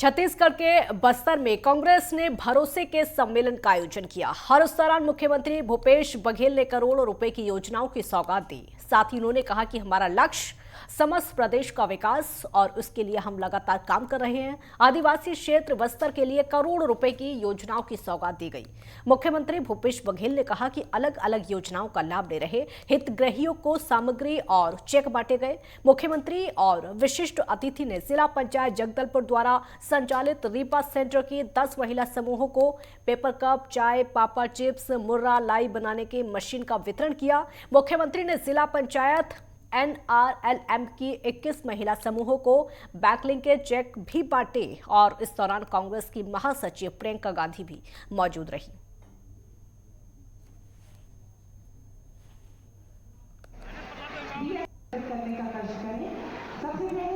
छत्तीसगढ़ के बस्तर में कांग्रेस ने भरोसे के सम्मेलन का आयोजन किया। हर उस दौरान मुख्यमंत्री भूपेश बघेल ने करोड़ों रुपए की योजनाओं की सौगात दी। साथ ही उन्होंने कहा कि हमारा लक्ष्य समस्त प्रदेश का विकास और उसके लिए हम लगातार काम कर रहे हैं। आदिवासी क्षेत्र बस्तर के लिए करोड़ों रुपए की योजनाओं की सौगात दी गई। मुख्यमंत्री भूपेश बघेल ने कहा कि अलग अलग योजनाओं का लाभ ले रहे हितग्राहियों को सामग्री और चेक बांटे गए। मुख्यमंत्री और विशिष्ट अतिथि ने जिला पंचायत जगदलपुर द्वारा संचालित रीपा सेंटर की 10 महिला समूहों को पेपर कप, चाय, पापड़, चिप्स, मुर्रा, लाई बनाने की मशीन का वितरण किया। मुख्यमंत्री ने जिला पंचायत NRLM की 21 महिला समूहों को बैकलिंक के चेक भी बांटे और इस दौरान कांग्रेस की महासचिव प्रियंका गांधी भी मौजूद रही। करने का कार्य करें। सबसे पहले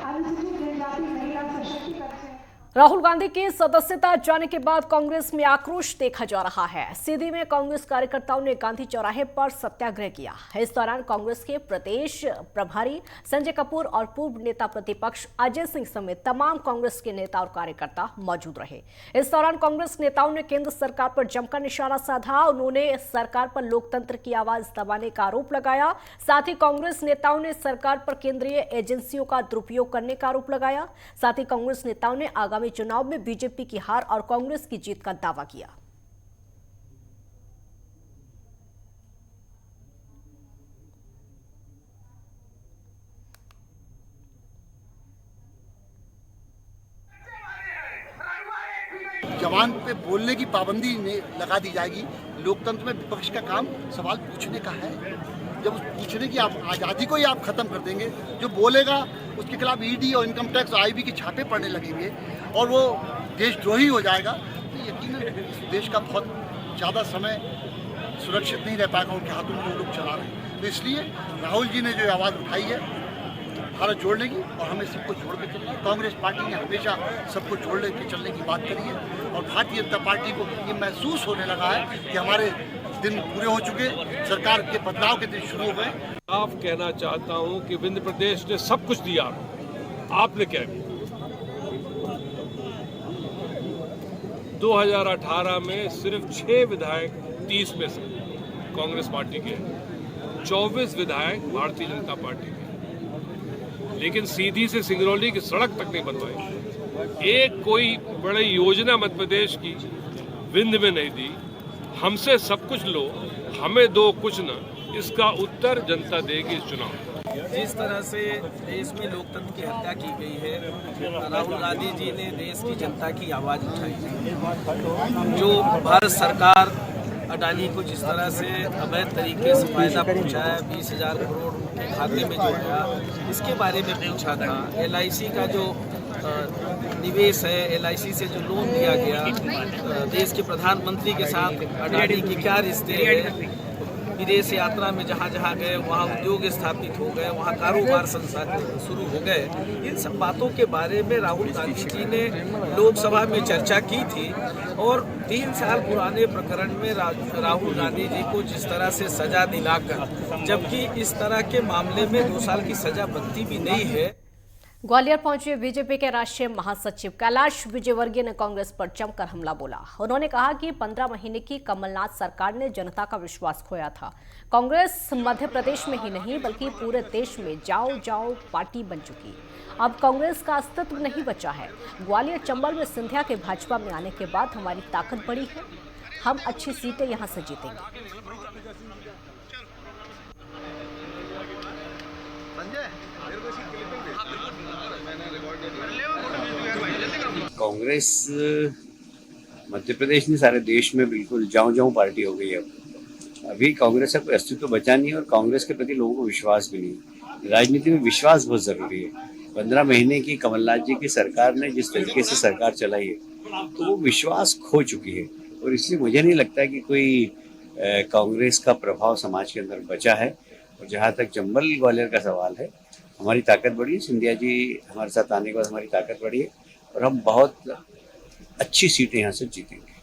अनुसूचित जनजाति महिला सशक्तिकरण। राहुल गांधी की सदस्यता जाने के बाद कांग्रेस में आक्रोश देखा जा रहा है। सीधी में कांग्रेस कार्यकर्ताओं ने गांधी चौराहे पर सत्याग्रह किया। इस दौरान कांग्रेस के प्रदेश प्रभारी संजय कपूर और पूर्व नेता प्रतिपक्ष अजय सिंह समेत तमाम कांग्रेस के नेता और कार्यकर्ता मौजूद रहे। इस दौरान कांग्रेस नेताओं ने केंद्र सरकार पर जमकर निशाना साधा। उन्होंने सरकार पर लोकतंत्र की आवाज दबाने का आरोप लगाया। साथ ही कांग्रेस नेताओं ने सरकार पर केंद्रीय एजेंसियों का दुरुपयोग करने का आरोप लगाया। साथ ही कांग्रेस नेताओं ने आगामी चुनाव में बीजेपी की हार और कांग्रेस की जीत का दावा किया। जवान पे बोलने की पाबंदी लगा दी जाएगी। लोकतंत्र में विपक्ष का काम सवाल पूछने का है। जब उस पूछने की आज़ादी को ही आप खत्म कर देंगे, जो बोलेगा उसके खिलाफ ईडी और इनकम टैक्स IB के छापे पड़ने लगेंगे और वो देशद्रोही हो जाएगा, तो यकीनन इस देश का बहुत ज़्यादा समय सुरक्षित नहीं रह पाएगा उनके हाथों में जो लोग चला रहे हैं। तो इसलिए राहुल जी ने जो आवाज़ उठाई है भारत जोड़ने की, और हमें सबको जोड़ के चलना है। कांग्रेस पार्टी ने हमेशा सबको जोड़ के चलने की बात करी है और भारतीय जनता पार्टी को ये महसूस होने लगा है कि हमारे दिन पूरे हो चुके, सरकार के बदलाव के दिन शुरू हो गए। साफ कहना चाहता हूं कि विंध्य प्रदेश ने सब कुछ दिया, आपने क्या दिया? 2018 में सिर्फ 6 विधायक 30 में से कांग्रेस पार्टी के, 24 विधायक भारतीय जनता पार्टी के, लेकिन सीधी से सिंगरौली की सड़क तक नहीं बनवाई। एक कोई बड़ी योजना मध्य प्रदेश की विंध्य में नहीं दी। हमसे सब कुछ लो, हमें दो कुछ न, इसका उत्तर जनता देगी इस चुनाव में। जिस तरह से देश में लोकतंत्र की हत्या की गई है, राहुल गांधी जी ने देश की जनता की आवाज़ उठाई है। जो भारत सरकार अडानी को जिस तरह से अवैध तरीके से फायदा पहुंचाया, 20,000 करोड़ उनके खाते में जोड़ा, इसके बारे में पूछा था। LIC का जो निवेश है, LIC से जो लोन दिया गया, देश के प्रधानमंत्री के साथ अडानी की क्या रिश्ते हैं, विदेश यात्रा में जहाँ जहाँ गए वहाँ उद्योग स्थापित हो गए, वहाँ कारोबार शुरू हो गए। इन सब बातों के बारे में राहुल गांधी जी ने लोकसभा में चर्चा की थी और 3 साल पुराने प्रकरण में राहुल गांधी जी को जिस तरह से सजा दिलाकर, जबकि इस तरह के मामले में 2 साल की सजा बनती भी नहीं है। ग्वालियर पहुंचे बीजेपी के राष्ट्रीय महासचिव कैलाश विजयवर्गीय ने कांग्रेस पर जमकर हमला बोला। उन्होंने कहा कि 15 महीने की कमलनाथ सरकार ने जनता का विश्वास खोया था। कांग्रेस मध्य प्रदेश में ही नहीं बल्कि पूरे देश में जाओ जाओ पार्टी बन चुकी। अब कांग्रेस का अस्तित्व नहीं बचा है। ग्वालियर चंबल में सिंधिया के भाजपा में आने के बाद हमारी ताकत बढ़ी है। हम अच्छी सीटें यहां से जीतेंगे। कांग्रेस मध्य प्रदेश नहीं, सारे देश में बिल्कुल जाऊं पार्टी हो गई है। अभी कांग्रेस का कोई अस्तित्व बचा नहीं है और कांग्रेस के प्रति लोगों को विश्वास भी नहीं। राजनीति में विश्वास बहुत जरूरी है। 15 महीने की कमलनाथ जी की सरकार ने जिस तरीके से सरकार चलाई है, तो वो विश्वास खो चुकी है और इसलिए मुझे नहीं लगता कि कोई कांग्रेस का प्रभाव समाज के अंदर बचा है। और जहाँ तक चंबल ग्वालियर का सवाल है, हमारी ताकत बढ़ी है। सिंधिया जी हमारे साथ आने के बाद हमारी ताकत बढ़ी है और हम बहुत अच्छी सीटें यहाँ से जीतेंगे।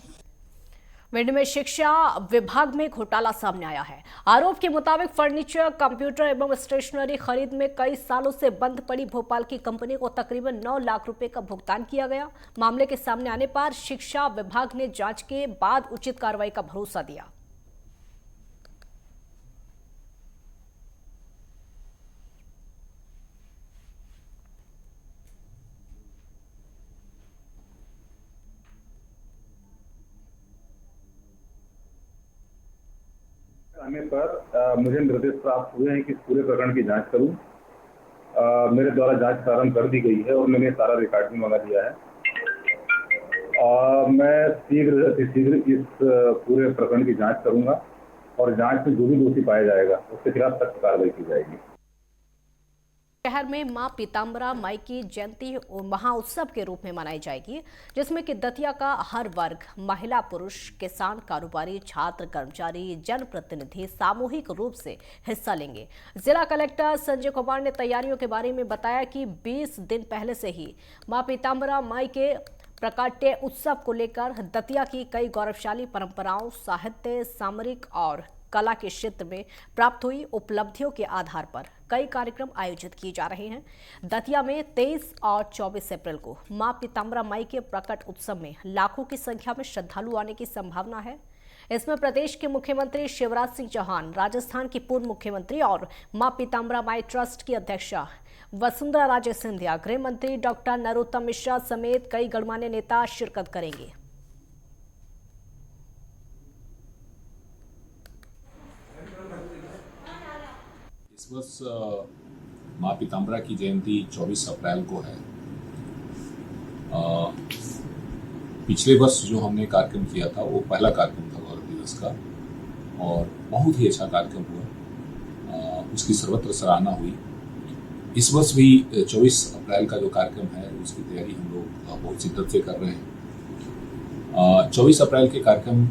भिंड में शिक्षा विभाग में घोटाला सामने आया है। आरोप के मुताबिक फर्नीचर, कंप्यूटर एवं स्टेशनरी खरीद में कई सालों से बंद पड़ी भोपाल की कंपनी को तकरीबन 9 लाख रुपए का भुगतान किया गया। मामले के सामने आने पर शिक्षा विभाग ने जांच के बाद उचित कार्रवाई का भरोसा दिया। आने पर मुझे निर्देश प्राप्त हुए हैं कि इस पूरे प्रकरण की जांच करूं। मेरे द्वारा जांच प्रारंभ कर दी गई है और मैंने सारा रिकॉर्ड भी मंगा दिया है। मैं शीघ्र इस पूरे प्रकरण की जांच करूंगा और जांच में जो भी दोषी पाया जाएगा उसके खिलाफ सख्त कार्रवाई की जाएगी। शहर में मां पीताम्बरा माई की जयंती महाउत्सव के रूप में मनाई जाएगी, जिसमें कि दतिया का हर वर्ग, महिला, पुरुष, किसान, कारोबारी, छात्र, कर्मचारी, जनप्रतिनिधि सामूहिक रूप से हिस्सा लेंगे। जिला कलेक्टर संजय कुमार ने तैयारियों के बारे में बताया कि 20 दिन पहले से ही मां पीताम्बरा माई के प्राकट्य उत्सव को लेकर दतिया की कई गौरवशाली परंपराओं, साहित्य, सामरिक और कला के क्षेत्र में प्राप्त हुई उपलब्धियों के आधार पर कई कार्यक्रम आयोजित किए जा रहे हैं। दतिया में 23 और 24 अप्रैल को मां पीताम्बरा माई के प्रकट उत्सव में लाखों की संख्या में श्रद्धालु आने की संभावना है। इसमें प्रदेश के मुख्यमंत्री शिवराज सिंह चौहान, राजस्थान की पूर्व मुख्यमंत्री और मां पीताम्बरा माई ट्रस्ट की अध्यक्षा वसुंधरा राजे सिंधिया, गृह मंत्री डॉक्टर नरोत्तम मिश्रा समेत कई गणमान्य नेता शिरकत करेंगे। इस वर्ष माँ पीताम्बरा की जयंती 24 अप्रैल को है। पिछले वर्ष जो हमने कार्यक्रम किया था वो पहला कार्यक्रम था गौरव दिवस का और बहुत ही अच्छा कार्यक्रम हुआ, उसकी सर्वत्र सराहना हुई। इस वर्ष भी 24 अप्रैल का जो कार्यक्रम है उसकी तैयारी हम लोग बहुत शिद्दत से कर रहे हैं। 24 अप्रैल के कार्यक्रम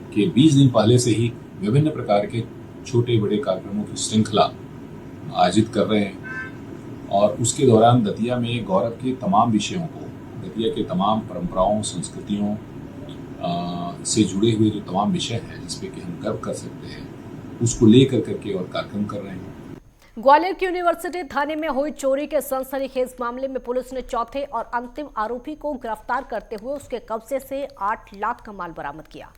के 20 दिन पहले से ही विभिन्न प्रकार के छोटे बड़े कार्यक्रमों की श्रृंखला आयोजित कर रहे हैं और उसके दौरान दतिया में गौरव के तमाम विषयों को, दतिया के तमाम परंपराओं, संस्कृतियों से जुड़े हुए जो तमाम विषय हैं जिसपे कि हम गर्व कर सकते हैं, उसको लेकर करके और कार्यक्रम कर रहे हैं। ग्वालियर की यूनिवर्सिटी थाने में हुई चोरी के सनसनीखेज मामले में पुलिस ने चौथे और अंतिम आरोपी को गिरफ्तार करते हुए उसके कब्जे से 8 लाख का माल बरामद किया।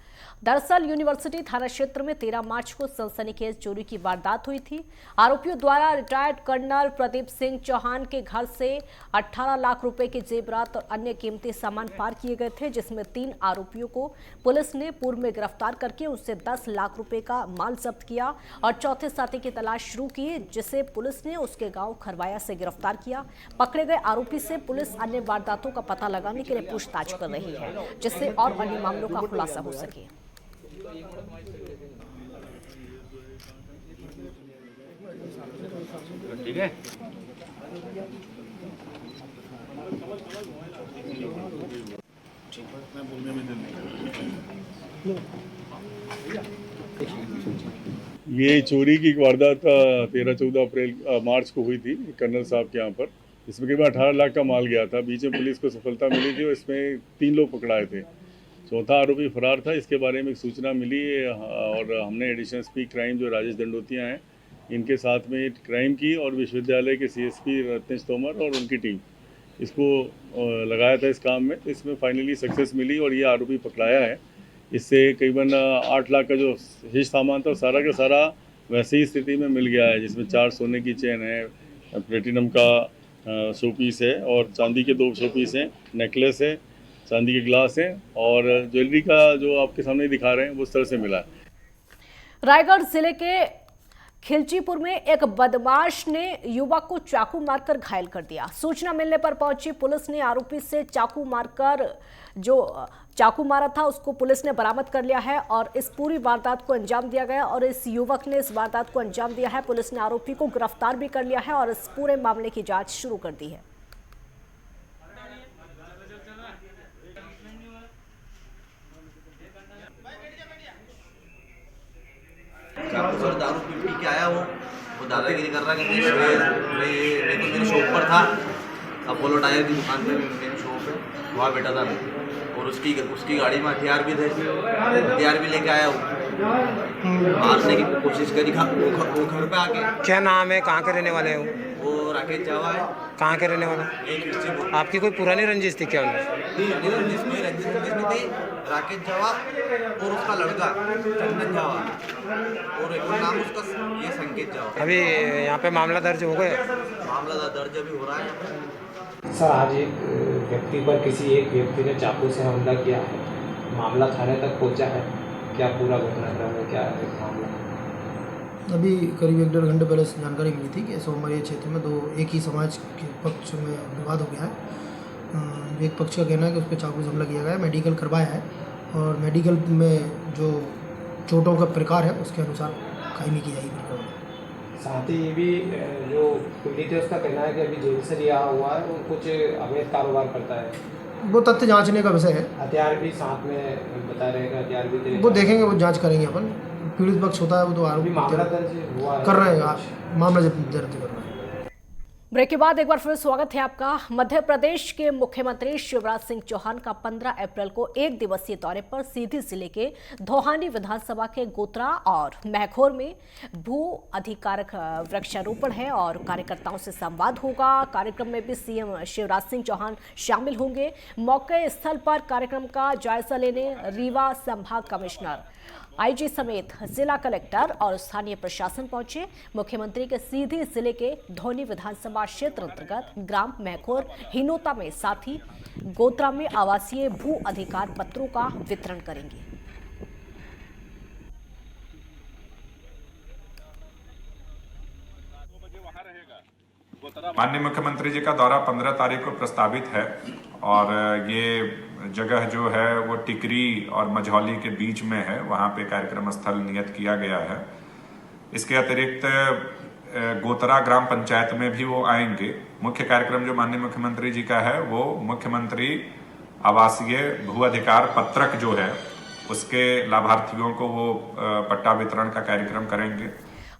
दरअसल यूनिवर्सिटी थाना क्षेत्र में 13 मार्च को सनसनीखेज चोरी की वारदात हुई थी। आरोपियों द्वारा रिटायर्ड कर्नल प्रदीप सिंह चौहान के घर से 18 लाख रुपए के जेवरात और अन्य कीमती सामान पार किए गए थे, जिसमें 3 आरोपियों को पुलिस ने पूर्व में गिरफ्तार करके उससे 10 लाख रुपए का माल जब्त किया और चौथे साथी की तलाश शुरू की, जिसे पुलिस ने उसके गांव खरवाया से गिरफ्तार किया। पकड़े गए आरोपी से पुलिस अन्य वारदातों का पता लगाने के लिए पूछताछ कर रही है, जिससे और अन्य मामलों का खुलासा हो सके। ठीक है। ये चोरी की वारदात 13-14 मार्च को हुई थी कर्नल साहब के यहाँ पर। इसमें करीब 18 लाख का माल गया था। बीच में पुलिस को सफलता मिली थी और इसमें 3 लोग पकड़ाए थे। चौथा आरोपी फरार था। इसके बारे में एक सूचना मिली और हमने एडिशनल एसपी क्राइम जो राजेश दंडोतिया हैं, इनके साथ में क्राइम की और विश्वविद्यालय के सीएसपी रत्नेश तोमर और उनकी टीम इसको लगाया था इस काम में। इसमें फाइनली सक्सेस मिली और ये आरोपी पकड़ाया है। इससे करीबन 8 लाख का जो शेष सामान था सारा का सारा वैसे ही स्थिति में मिल गया है, जिसमें 4 सोने की चेन है, प्लेटिनम का शो पीस है और चांदी के 2 शो पीस हैं, नेकलेस है, चांदी के ग्लास हैं और ज्वेलरी का जो आपके सामने दिखा रहे हैं वो उस तरह से मिला है। रायगढ़ जिले के खिलचीपुर में एक बदमाश ने युवक को चाकू मारकर घायल कर दिया। सूचना मिलने पर पहुंची पुलिस ने आरोपी से चाकू मारा था उसको पुलिस ने बरामद कर लिया है और इस पूरी वारदात को अंजाम दिया गया और इस युवक ने इस वारदात को अंजाम दिया है। पुलिस ने आरोपी को गिरफ्तार भी कर लिया है और इस पूरे मामले की जांच शुरू कर दी है। दारू पी के आया वो दादागिरी कर रहा है कि मेरे शॉप पर था, अपोलो टायर की दुकान पे मेरी शॉप से, वहाँ बैठा था मैं, और उसकी गाड़ी में हथियार भी थे, हथियार भी लेके आया हूँ, मारने की कोशिश करी वो घर पे आके। क्या नाम है, कहाँ के रहने वाले हो? वो राकेश जावा है। कहाँ के रहने वाले? आपकी कोई पुरानी रंजिश थी क्या उनमें? रंजिश में थी, राकेश जावा और उसका लड़का चंदन जावा, और एक नाम उसका ये संकेत जावा। अभी यहाँ पे मामला दर्ज हो गया? मामला दर्ज अभी हो रहा है यहाँ पे। सर, आज एक व्यक्ति पर किसी एक व्यक्ति ने चाकू से हमला किया है, मामला थाने तक पहुंचा है, क्या पूरा घटनाक्रम है, क्या है मामला? अभी करीब 1-1.5 घंटे पहले जानकारी मिली थी कि सोमवार क्षेत्र में एक ही समाज के पक्ष में विवाद हो गया है। एक पक्ष का कहना है कि उस पर चाकू से हमला किया गया है, मेडिकल करवाया है और मेडिकल में जो चोटों का प्रकार है उसके अनुसार कायमी की जाएगी। साथ ही ये भी जो पीड़ित है उसका कहना है कि अभी जेल से रिहा हुआ है, वो कुछ अवैध कारोबार करता है, वो तथ्य जांचने का विषय है। हथियार भी साथ में बता रहे हैं, हथियार भी दे, वो देखेंगे, वो जांच करेंगे अपन। पीड़ित पक्ष होता है वो तो आरोपी मामला दर्ज हुआ कर रहे हैं, मामला दर्ज कर रहे हैं। ब्रेक के बाद एक बार फिर स्वागत है आपका। मध्य प्रदेश के मुख्यमंत्री शिवराज सिंह चौहान का 15 अप्रैल को एक दिवसीय दौरे पर सीधी जिले के धोहानी विधानसभा के गोत्रा और मैघोर में भू अधिकारक वृक्षारोपण है और कार्यकर्ताओं से संवाद होगा। कार्यक्रम में भी सीएम शिवराज सिंह चौहान शामिल होंगे। मौके स्थल पर कार्यक्रम का जायजा लेने रीवा संभाग कमिश्नर, आईजी समेत जिला कलेक्टर और स्थानीय प्रशासन पहुंचे। मुख्यमंत्री के सीधी जिले के धौनी विधानसभा क्षेत्र अंतर्गत ग्राम मैघोर हिनोता में साथ ही गोत्रा में आवासीय भू अधिकार पत्रों का वितरण करेंगे। माननीय मुख्यमंत्री जी का दौरा 15 तारीख को प्रस्तावित है और ये जगह जो है वो टिकरी और मझौली के बीच में है, वहाँ पे कार्यक्रम स्थल नियत किया गया है। इसके अतिरिक्त गोतरा ग्राम पंचायत में भी वो आएंगे। मुख्य कार्यक्रम जो माननीय मुख्यमंत्री जी का है वो मुख्यमंत्री आवासीय भू अधिकार पत्रक जो है उसके लाभार्थियों को वो पट्टा वितरण का कार्यक्रम करेंगे।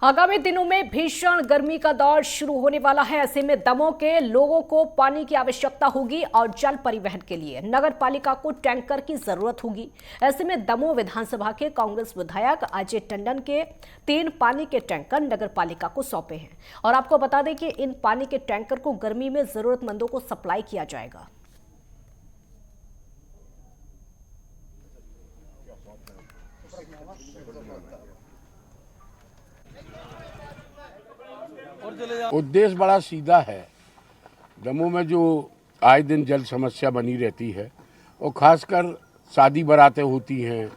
आगामी दिनों में भीषण गर्मी का दौर शुरू होने वाला है। ऐसे में दमोह के लोगों को पानी की आवश्यकता होगी और जल परिवहन के लिए नगर पालिका को टैंकर की जरूरत होगी। ऐसे में दमोह विधानसभा के कांग्रेस विधायक अजय टंडन के 3 पानी के टैंकर नगर पालिका को सौंपे हैं और आपको बता दें कि इन पानी के टैंकर को गर्मी में जरूरतमंदों को सप्लाई किया जाएगा। उद्देश्य बड़ा सीधा है। दमोह में जो आए दिन जल समस्या बनी रहती है और खासकर शादी बारातें होती हैं,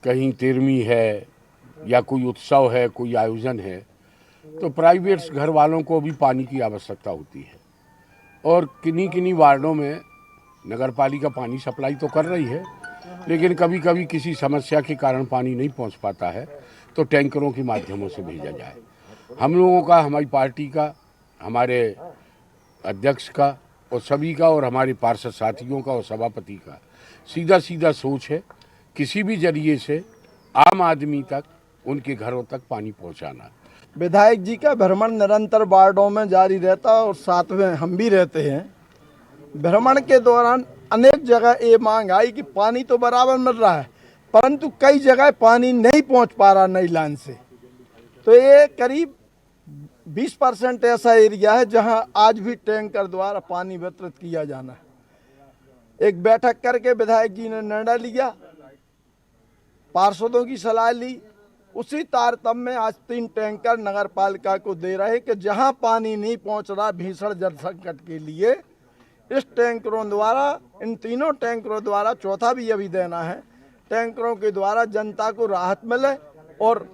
कहीं तेरहवीं है या कोई उत्सव है, कोई आयोजन है, तो प्राइवेट घर वालों को भी पानी की आवश्यकता होती है और किन्हीं वार्डों में नगर पालिका पानी सप्लाई तो कर रही है, लेकिन कभी कभी किसी समस्या के कारण पानी नहीं पहुंच पाता है तो टैंकरों के माध्यमों से भेजा जाए। हम लोगों का, हमारी पार्टी का, हमारे अध्यक्ष का और सभी का और हमारे पार्षद साथियों का और सभापति का सीधा सोच है किसी भी जरिए से आम आदमी तक, उनके घरों तक पानी पहुंचाना। विधायक जी का भ्रमण निरंतर वार्डों में जारी रहता है और साथ में हम भी रहते हैं। भ्रमण के दौरान अनेक जगह ये मांग आई कि पानी तो बराबर मिल रहा है परंतु कई जगह पानी नहीं पहुंच पा रहा नई लाइन से। तो ये करीब 20% ऐसा एरिया है जहां आज भी टैंकर द्वारा पानी वितरित किया जाना है। एक बैठक करके विधायक जी ने निर्णय लिया, पार्षदों की सलाह ली, उसी तारतम्य में आज 3 टैंकर नगर पालिका को दे रहे कि जहां पानी नहीं पहुंच रहा भीषण जल संकट के लिए, इस टैंकरों द्वारा, इन 3 टैंकरों द्वारा, चौथा भी अभी देना है, टैंकरों के द्वारा जनता को राहत मिले और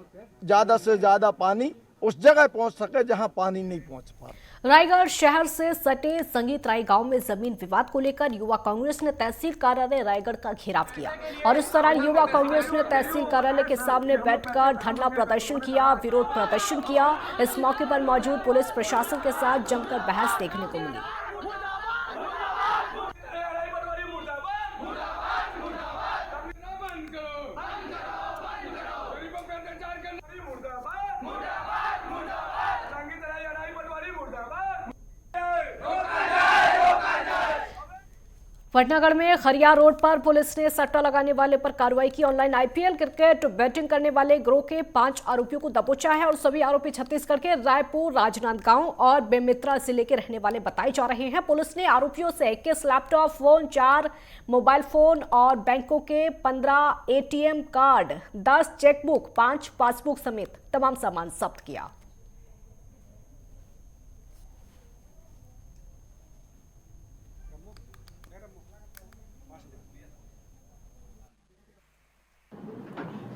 ज़्यादा से ज़्यादा पानी उस जगह पहुंच सके जहां पानी नहीं पहुंच पा। रायगढ़ शहर से सटे संगीतराय गांव में जमीन विवाद को लेकर युवा कांग्रेस ने तहसील कार्यालय रायगढ़ का घेराव किया और इस दौरान युवा कांग्रेस ने तहसील कार्यालय के सामने बैठकर धरना प्रदर्शन किया, विरोध प्रदर्शन किया। इस मौके पर मौजूद पुलिस प्रशासन के साथ जमकर बहस देखने को मिली। पटनागढ़ में खरिया रोड पर पुलिस ने सट्टा लगाने वाले पर कार्रवाई की। ऑनलाइन आईपीएल क्रिकेट बैटिंग करने वाले गिरोह के 5 आरोपियों को दबोचा है और सभी आरोपी छत्तीसगढ़ के रायपुर, राजनांदगांव और बेमेतरा जिले के रहने वाले बताए जा रहे हैं। पुलिस ने आरोपियों से 21 लैपटॉप फोन, 4 मोबाइल फोन और बैंकों के 15 एटीएम कार्ड, 10 चेकबुक, 5 पासबुक समेत तमाम सामान जब्त किया।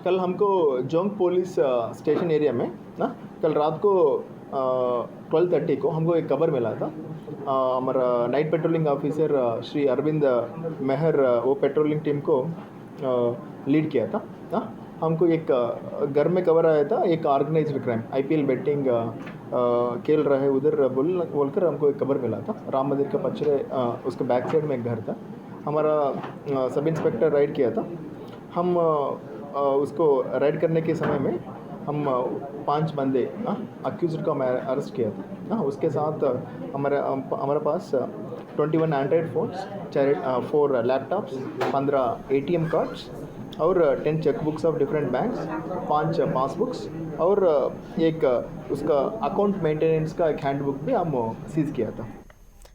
कल हमको जोंग पुलिस स्टेशन एरिया में ना कल रात को 12:30 को हमको एक खबर मिला था। हमारा night patrolling officer Shri Arvind Mehar वो पेट्रोलिंग टीम को लीड किया था ना। हमको एक घर में खबर आया था, एक ऑर्गेनाइज्ड क्राइम आईपीएल बेटिंग खेल रहा है उधर बोलकर हमको एक खबर मिला था। राम मंदिर का पचरे उसके बैक साइड में एक घर था। हमारा सब इंस्पेक्टर राइड किया था। हम उसको राइड करने के समय में हम 5 बंदे अक्यूज्ड को हमें अरेस्ट किया था। उसके साथ हमारे पास 21 Android phones, 4 laptops, 15 ATM cards और 10 chequebooks of different banks, 5 passbooks और एक उसका अकाउंट मेंटेनेंस का एक हैंडबुक भी हम सीज किया था।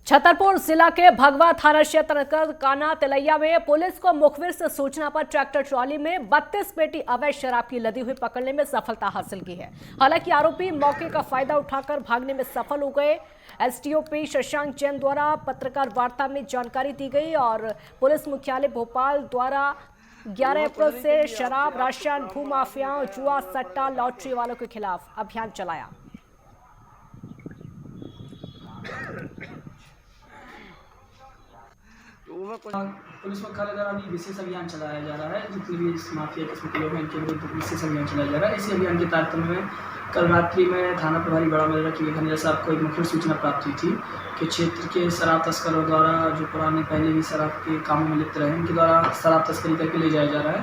छतरपुर जिला के भगवा थाना क्षेत्र अंतर्गत काना तिलैया में पुलिस को मुखबिर से सूचना पर ट्रैक्टर ट्रॉली में 32 पेटी अवैध शराब की लदी हुई पकड़ने में सफलता हासिल की है। हालांकि आरोपी मौके का फायदा उठाकर भागने में सफल हो गए। एसडीओपी शशांक जैन द्वारा पत्रकार वार्ता में जानकारी दी गई और पुलिस मुख्यालय भोपाल द्वारा 11 अप्रैल से शराब, राशन, भूमाफियाओं, जुआ, सट्टा, लॉटरी वालों के खिलाफ अभियान चलाया। पुलिस मुख्यालय द्वारा भी विशेष अभियान चलाया जा रहा है। जितने भी इस माफिया किस्म के लोग हैं इनके विरुद्ध विशेष अभियान चलाया जा रहा है। इसी अभियान के तारतम्य में कल रात्रि में थाना प्रभारी बड़ा मेला की खनिजा साहब को एक मुखबिर सूचना प्राप्त हुई थी कि क्षेत्र के शराब तस्करों द्वारा जो पुराने पहले भी शराब के कामों में लिप्त रहे उनके द्वारा शराब तस्करी करके ले जाया जा रहा है।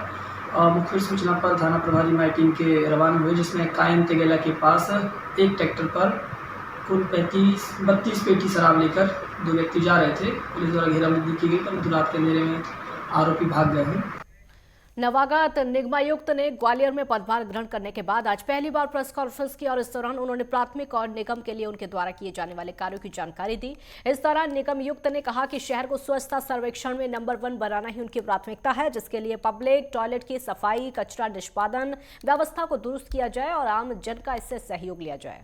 और मुखबिर सूचना पर थाना प्रभारी माई टीम के रवाना हुए, जिसमें कायम तेगेला के पास एक ट्रैक्टर पर कुल 32 पेटी शराब लेकर 2 व्यक्ति जा रहे थे। पुलिस द्वारा घेराबंदी की गई, परंतु रात के अंधेरे में आरोपी भाग गए हैं। नवागत निगमायुक्त ने ग्वालियर में पदभार ग्रहण करने के बाद आज पहली बार प्रेस कॉन्फ्रेंस की और इस दौरान उन्होंने प्राथमिक और निगम के लिए उनके द्वारा किए जाने वाले कार्यों की जानकारी दी। इस दौरान निगमायुक्त ने कहा कि शहर को स्वच्छता सर्वेक्षण में नंबर 1 बनाना ही उनकी प्राथमिकता है, जिसके लिए पब्लिक टॉयलेट की सफाई, कचरा निष्पादन व्यवस्था को दुरुस्त किया जाए और आम जन का इससे सहयोग लिया जाए।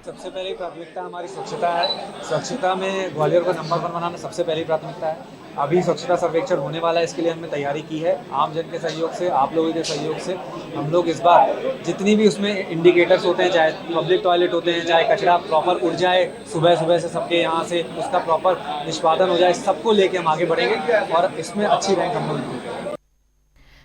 सबसे पहली प्राथमिकता हमारी स्वच्छता है। स्वच्छता में ग्वालियर को नंबर 1 बनाना सबसे पहली प्राथमिकता है। अभी स्वच्छता सर्वेक्षण होने वाला है, इसके लिए हमने तैयारी की है। आम जन के सहयोग से, आप लोगों के सहयोग से हम लोग इस बार जितनी भी उसमें इंडिकेटर्स होते हैं, चाहे पब्लिक टॉयलेट होते हैं, चाहे कचरा प्रॉपर उड़ जाए सुबह से सबके यहाँ से उसका प्रॉपर निष्पादन हो जाए, सबको लेके हम आगे बढ़ेंगे और इसमें अच्छी रैंक हम लोग।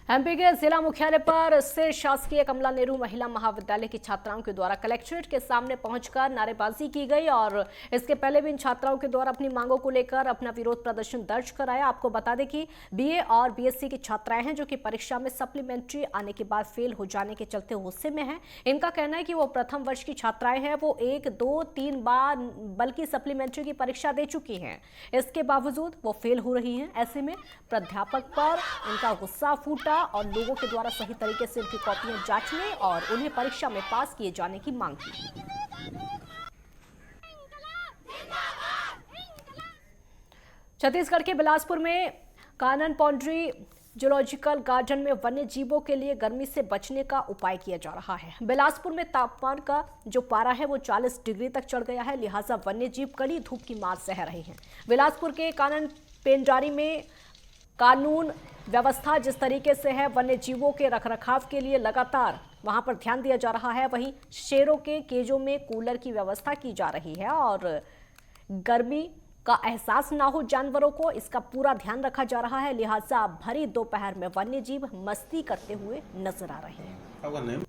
एमपी के जिला मुख्यालय पर स्थित शासकीय कमला नेहरू महिला महाविद्यालय की छात्राओं के द्वारा कलेक्ट्रेट के सामने पहुंचकर नारेबाजी की गई और इसके पहले भी इन छात्राओं के द्वारा अपनी मांगों को लेकर अपना विरोध प्रदर्शन दर्ज कराया। आपको बता दें कि बीए और बीएससी की छात्राएं हैं जो कि परीक्षा में सप्लीमेंट्री आने के बाद फेल हो जाने के चलते गुस्से में हैं। इनका कहना है कि वो प्रथम वर्ष की छात्राएं हैं, वो 1, 2, 3 बार बल्कि सप्लीमेंट्री की परीक्षा दे चुकी हैं, इसके बावजूद वो फेल हो रही हैं। ऐसे में प्राध्यापक पर इनका गुस्सा फूटा और लोगों के द्वारा सही तरीके से उनकी कॉपियां जांचने और उन्हें परीक्षा में पास किए जाने की मांग की। छत्तीसगढ़ के बिलासपुर में कानन पौंड्री जूलॉजिकल गार्डन में वन्य जीवों के लिए गर्मी से बचने का उपाय किया जा रहा है। बिलासपुर में तापमान का जो पारा है वो 40 डिग्री तक चढ़ गया है, लिहाजा वन्य जीव कड़ी धूप की मार सह रहे हैं। बिलासपुर के कानन पेंडारी में कानून व्यवस्था जिस तरीके से है, वन्य जीवों के रखरखाव के लिए लगातार वहां पर ध्यान दिया जा रहा है। वहीं शेरों के केजों में कूलर की व्यवस्था की जा रही है और गर्मी का एहसास ना हो जानवरों को, इसका पूरा ध्यान रखा जा रहा है। लिहाजा भरी दोपहर में वन्य जीव मस्ती करते हुए नजर आ रहे हैं।